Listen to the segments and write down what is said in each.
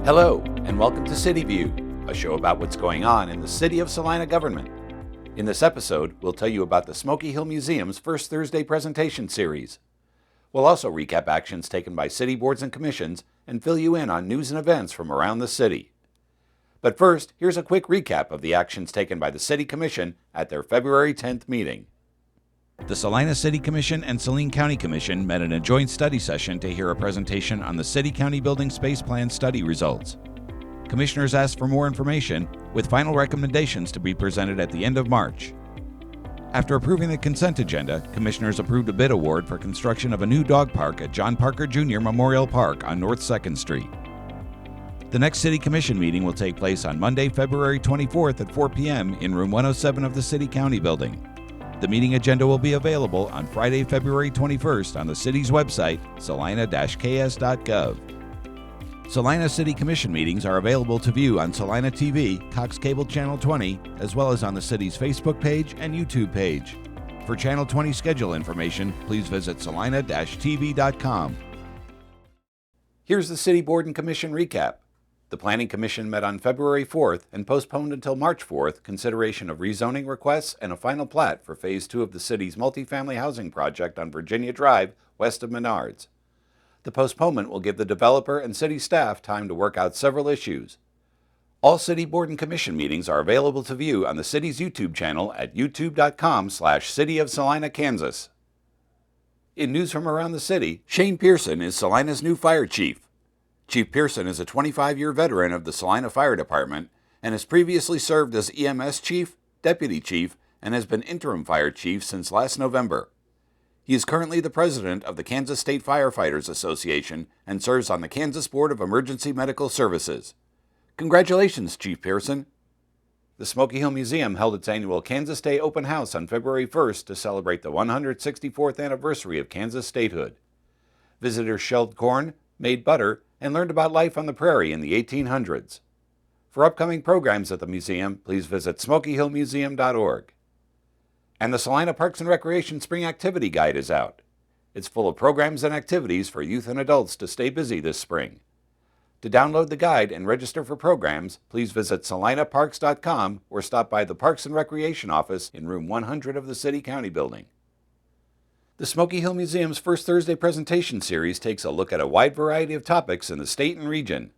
Hello, and welcome to City View, a show about what's going on in the City of Salina government. In this episode, we'll tell you about the Smoky Hill Museum's First Thursday presentation series. We'll also recap actions taken by city boards and commissions and fill you in on news and events from around the city. But first, here's a quick recap of the actions taken by the City Commission at their February 10th meeting. The Salina City Commission and Saline County Commission met in a joint study session to hear a presentation on the City-County Building Space Plan study results. Commissioners asked for more information, with final recommendations to be presented at the end of March. After approving the consent agenda, Commissioners approved a bid award for construction of a new dog park at John Parker Jr. Memorial Park on North 2nd Street. The next City Commission meeting will take place on Monday, February 24th at 4 p.m. in Room 107 of the City-County Building. The meeting agenda will be available on Friday, February 21st on the city's website, salina-ks.gov. Salina City Commission meetings are available to view on Salina TV, Cox Cable Channel 20, as well as on the city's Facebook page and YouTube page. For Channel 20 schedule information, please visit salina-tv.com. Here's the City Board and Commission recap. The Planning Commission met on February 4th and postponed until March 4th consideration of rezoning requests and a final plat for Phase 2 of the city's multifamily housing project on Virginia Drive, west of Menards. The postponement will give the developer and city staff time to work out several issues. All City Board and Commission meetings are available to view on the city's YouTube channel at youtube.com/City of Salina, Kansas. In news from around the city, Shane Pearson is Salina's new fire chief. Chief Pearson is a 25-year veteran of the Salina Fire Department and has previously served as EMS chief, deputy chief, and has been interim fire chief since last November. He is currently the president of the Kansas State Firefighters Association and serves on the Kansas Board of Emergency Medical Services. Congratulations, Chief Pearson. The Smoky Hill Museum held its annual Kansas Day open house on February 1st to celebrate the 164th anniversary of Kansas statehood. Visitors shelled corn, made butter, and learned about life on the prairie in the 1800s. For upcoming programs at the museum, please visit smokyhillmuseum.org. And the Salina Parks and Recreation Spring Activity Guide is out. It's full of programs and activities for youth and adults to stay busy this spring. To download the guide and register for programs, please visit salinaparks.com or stop by the Parks and Recreation office in room 100 of the City-County Building. The Smoky Hill Museum's First Thursday presentation series takes a look at a wide variety of topics in the state and region.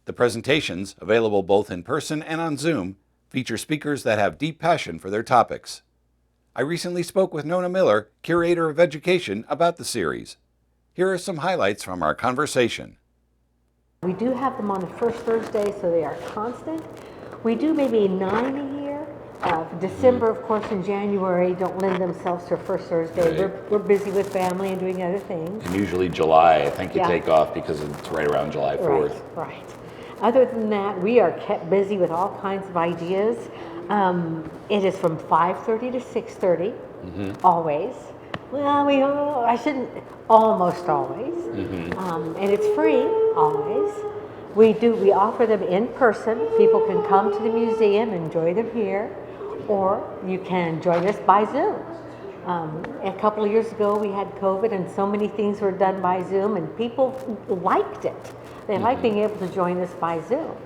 The presentations, available both in person and on Zoom, feature speakers that have deep passion for their topics. I recently spoke with Nona Miller, Curator of Education, about the series. Here are some highlights from our conversation. We do have them on the first Thursday, so they are constant. We do maybe 9 a year. December, of course, and January don't lend themselves to first Thursday. Right. We're busy with family and doing other things. And usually July, I think you take off because it's right around July 4th. Right. Other than that, we are kept busy with all kinds of ideas. It is from 5:30 to 6:30, always. Well, I shouldn't, almost always. And it's free, always. We offer them in person. People can come to the museum, enjoy them here, or you can join us by Zoom. A couple of years ago, we had COVID, and so many things were done by Zoom, and people liked it. They like being able to join us by Zoom.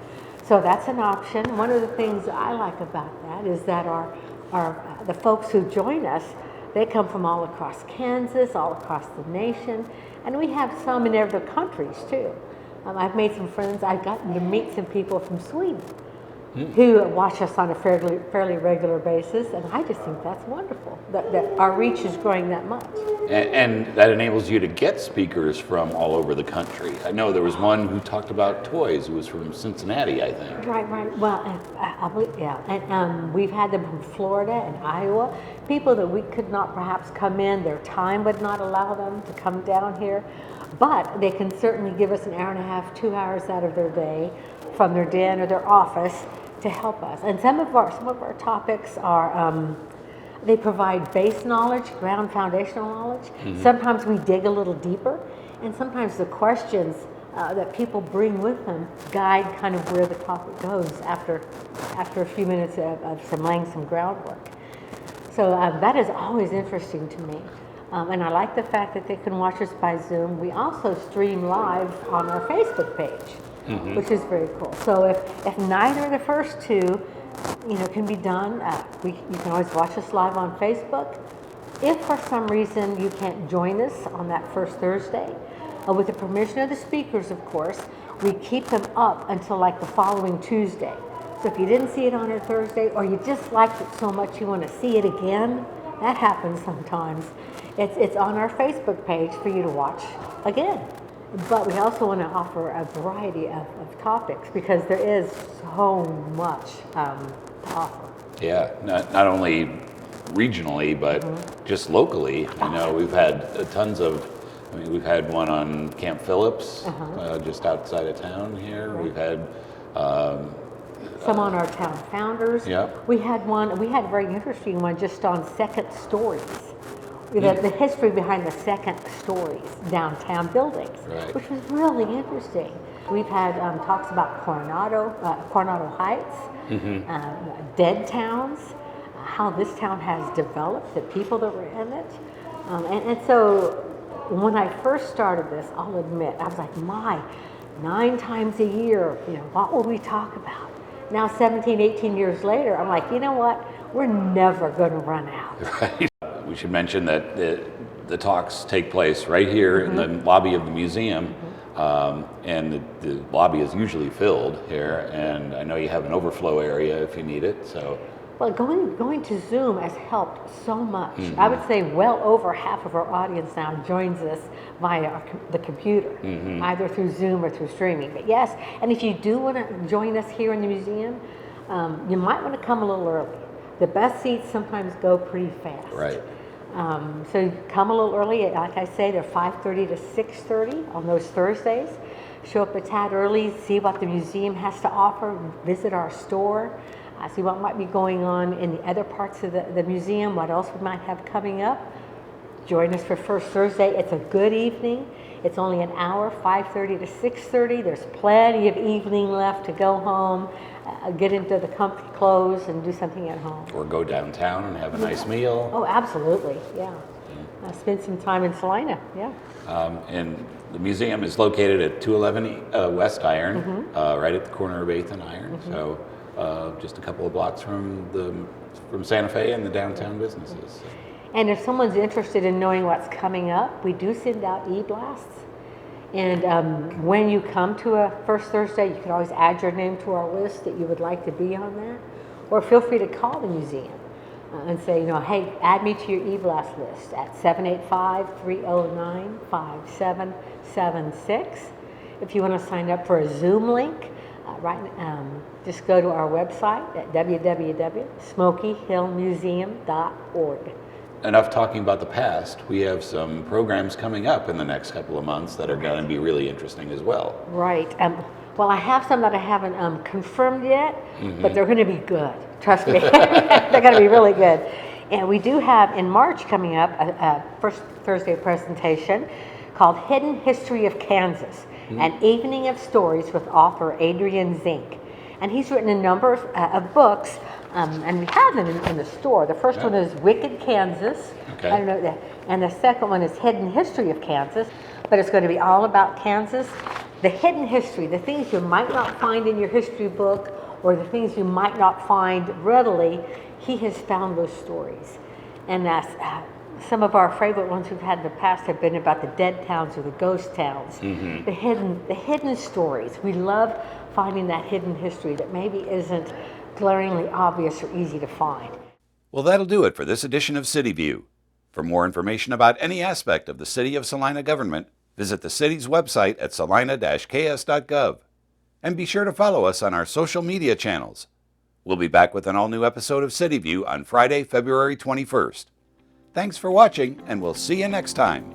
So that's an option. One of the things I like about that is that the folks who join us, they come from all across Kansas, all across the nation, and we have some in other countries too. I've made some friends. I've gotten to meet some people from Sweden who watch us on a fairly regular basis, and I just think that's wonderful that our reach is growing that much. And that enables you to get speakers from all over the country. I know there was one who talked about toys who was from Cincinnati, I think. Right. Well, and we've had them from Florida and Iowa, people that we could not perhaps come in. Their time would not allow them to come down here, but they can certainly give us an hour and a half, 2 hours out of their day from their den or their office to help us. And some of our topics are they provide base knowledge, ground foundational knowledge. Sometimes we dig a little deeper, and sometimes the questions that people bring with them guide kind of where the topic goes after a few minutes of laying some groundwork. So that is always interesting to me. And I like the fact that they can watch us by Zoom. We also stream live on our Facebook page. which is very cool. So if neither of the first two, can be done, you can always watch us live on Facebook. If for some reason you can't join us on that first Thursday, with the permission of the speakers, of course, we keep them up until like the following Tuesday. So if you didn't see it on a Thursday, or you just liked it so much you want to see it again, that happens sometimes. It's on our Facebook page for you to watch again. But we also want to offer a variety of topics because there is so much to offer. Yeah, not only regionally, but just locally. I know we've had tons of, we've had one on Camp Phillips, just outside of town here. Right. We've had some on our town founders. Yeah. We had a very interesting one just on second stories. The history behind the second stories downtown buildings, right, which was really interesting. We've had talks about Coronado Heights, dead towns, how this town has developed, the people that were in it. And so when I first started this, I'll admit, I was like, 9 times a year, what will we talk about? Now 17, 18 years later, I'm like, you know what? We're never going to run out. Right. We should mention that the talks take place right here in the lobby of the museum, and the lobby is usually filled here, and I know you have an overflow area if you need it. So, well, going to Zoom has helped so much. I would say well over half of our audience now joins us via the computer, either through Zoom or through streaming. But yes, and if you do want to join us here in the museum, you might want to come a little early. The best seats sometimes go pretty fast. Right. So come a little early. Like I say, they're 5:30 to 6:30 on those Thursdays. Show up a tad early, see what the museum has to offer, visit our store, see what might be going on in the other parts of the museum, what else we might have coming up. Join us for First Thursday. It's a good evening. It's only an hour, 5:30 to 6:30. There's plenty of evening left to go home, get into the comfy clothes and do something at home. Or go downtown and have a nice meal. Oh, absolutely, yeah. Spend some time in Salina, yeah. And the museum is located at 211 West Iron, right at the corner of 8th and Iron. So just a couple of blocks from Santa Fe and the downtown businesses. And if someone's interested in knowing what's coming up, we do send out e-blasts. And when you come to a First Thursday, you can always add your name to our list that you would like to be on that. Or feel free to call the museum and say, hey, add me to your e-blast list at 785-309-5776. If you want to sign up for a Zoom link, just go to our website at www.smokyhillmuseum.org. Enough talking about the past. We have some programs coming up in the next couple of months that are going to be really interesting as well. Right. Well, I have some that I haven't confirmed yet, but they're going to be good. Trust me. They're going to be really good. And we do have in March coming up a First Thursday presentation called Hidden History of Kansas, an evening of stories with author Adrian Zink. And he's written a number of books, and we have them in the store. The first one is Wicked Kansas. Okay. I don't know that. And the second one is Hidden History of Kansas, but it's going to be all about Kansas. The hidden history, the things you might not find in your history book, or the things you might not find readily, he has found those stories. And some of our favorite ones we've had in the past have been about the dead towns or the ghost towns, the hidden stories. We love finding that hidden history that maybe isn't glaringly obvious or easy to find. Well, that'll do it for this edition of City View. For more information about any aspect of the City of Salina government, visit the city's website at salina-ks.gov. And be sure to follow us on our social media channels. We'll be back with an all-new episode of City View on Friday, February 21st. Thanks for watching, and we'll see you next time.